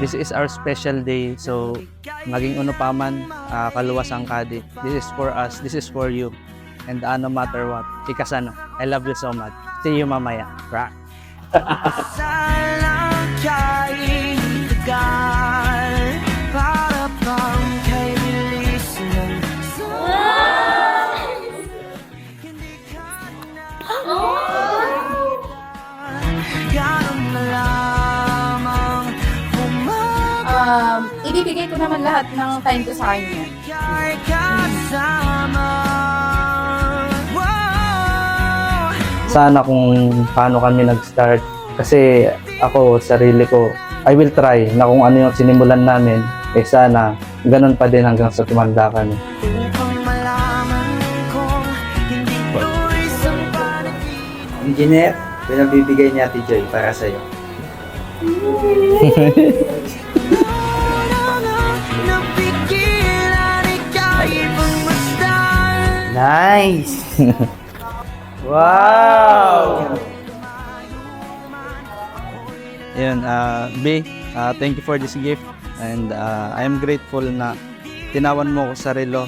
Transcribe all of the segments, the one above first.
This is our special day. So, maging uno pa man, kaluwas ang kadi. This is for us. This is for you. And no matter what, chikasan, I love you so much. See you mamaya. Rock. Salang kay tagal para bang kay bilis ng hindi ka ganun na lamang Ibibigay ko naman lahat ng time ko sa kanya. kay kasama. Wow. Sana kung paano kami nag-start. Kasi ako, sarili ko, I will try na kung ano yung sinimulan namin, sana ganun pa din hanggang sa tumanda kami. Upang malaman kong hindi tuloy sa panaginip. Engineer, pinabibigay niya Ate Joy para sa'yo. Napigilan ika'y pagmasdan. Nice! Wow! Yun, B, thank you for this gift. And I am grateful na tinawan mo ko sa relo.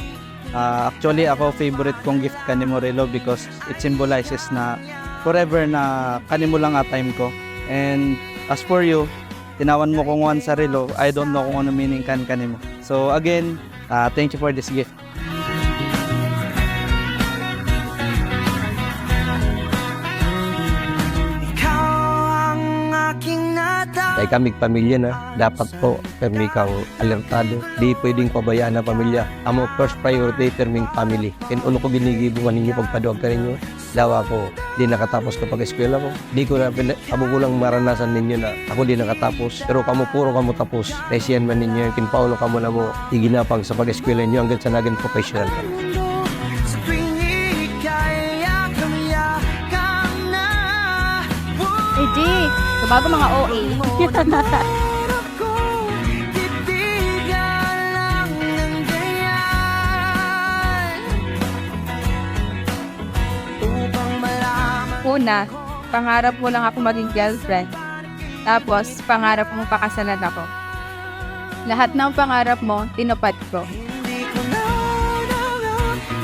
Actually, ako favorite kong gift kanimo relo because it symbolizes na forever na kanimo lang time ko. And as for you, tinawan mo kong one sa relo, I don't know kung ano meaning kanimo. So again, thank you for this gift. Ikaw ang aking nata. Kay kami pamilya na, dapat po permi kang alertado. Di pwedeng pabayaan ang pamilya. Amo first priority perming family. And uno ko ginigibuan ninyo pagpaduag ka ninyo. Dawa ko, di nakatapos kapag eskwela ko. Di ko na, amo ko lang maranasan ninyo na ako di nakatapos. Pero puro kamo tapos. Kaysiyan man ninyo, kinpaulo kamo na mo, iginapang sa pag-eskwela ninyo hanggang sa naging professional ka. Sa tuwing ika'y yakam-yakam na. Eh, G, so bago mga OA. Ako, titigan lang ng ganyan. Upang malaman. Una, pangarap mo lang ako maging girlfriend. Tapos, pangarap mo pakasalan ako. Lahat ng pangarap mo, tinupad ko. Hindi ko na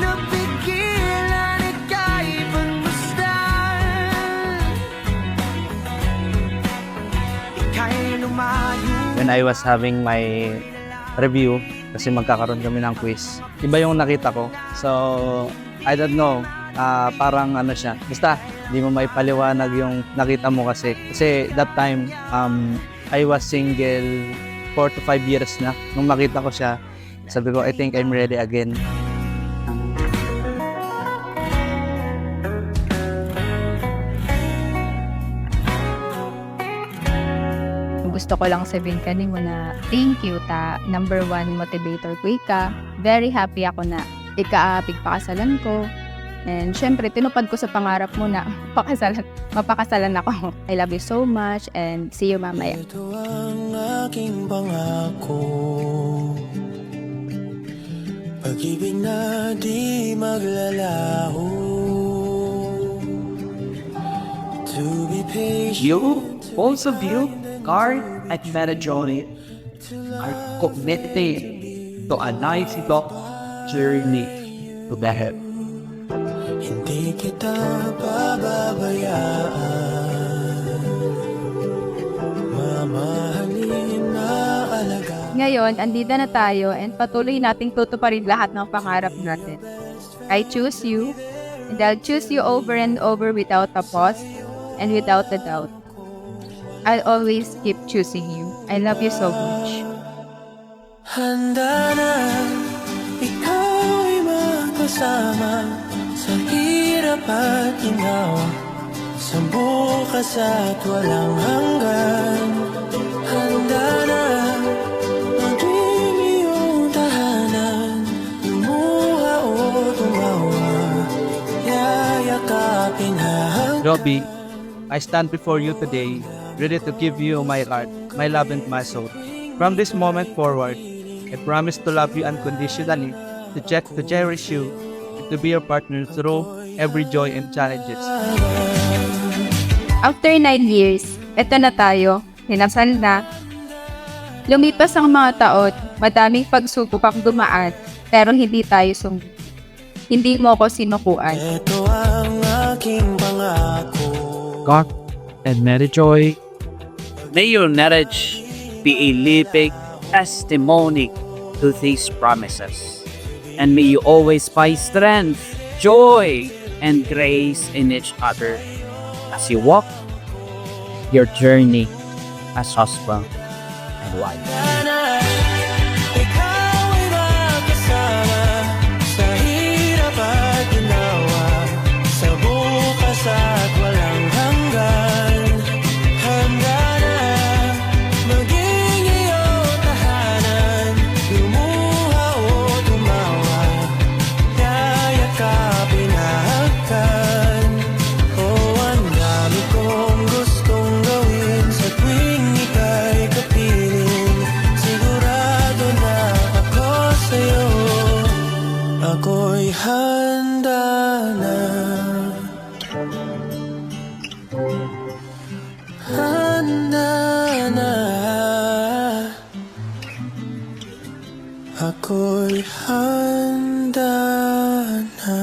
napigilan ika'y pagmasdan. Ika'y lumayo. When I was having my review, kasi magkakaroon kami ng quiz, iba yung nakita ko. So, I don't know, parang ano siya. Basta, di mo maipaliwanag yung nakita mo kasi. Kasi that time, I was single 4 to 5 years na. Nung makita ko siya, sabi ko, I think I'm ready again. Gusto ko lang sabihin kanimo na thank you ta. Number 1 motivator ko ika. Very happy ako na ikaapig pakasalan ko. And syempre, tinupad ko sa pangarap mo na mapakasalan ako. I love you so much and see you mamaya. Ito ang aking pangako. Pag-ibig na di maglalaho. To be patient. You, both of you, Guard at Medjoni, are committed to a nice long journey to the heaven. Hindi kita pababayaan. Mamahalin na alaga. Ngayon, andito na tayo and patuloy nating tutuparin lahat ng pangarap natin. I choose you and I'll choose you over and over without a pause and without a doubt. I'll always keep choosing you. I love you so much. Handa na ikaw'y magkasama sa hirap at ginawa, sa bukas at walang hanggan. Handa na mag-dream iyong tahanan, lumuha o tumawa, yayakapin hahang. Robbie, I stand before you today, ready to give you my heart, my love and my soul. From this moment forward, I promise to love you unconditionally, to cherish you, and to be your partner through every joy and challenges. After 9 years, eto na tayo, hinasal na. Lumipas ang mga taon, madaming pagsubok ang dumaan, pero hindi tayo Hindi mo ako sinukuan. Ito ang aking pangako. God and Mary Joy, May your marriage be a living testimony to these promises. And may you always find strength, joy, and grace in each other as you walk your journey as husband and wife. Sana ikaw ay makasama sa hirap at ginawa, sa bukas at walang hanggan. Handa na maging iyong tahanan, lumuha o tumawa, yayakapin hagkan. Oh, ang dami kong gustong gawin sa tuwing ika'y kapiling. Sigurado na ako sa'yo, ako'y handa na. Handa na. Ako'y handa na.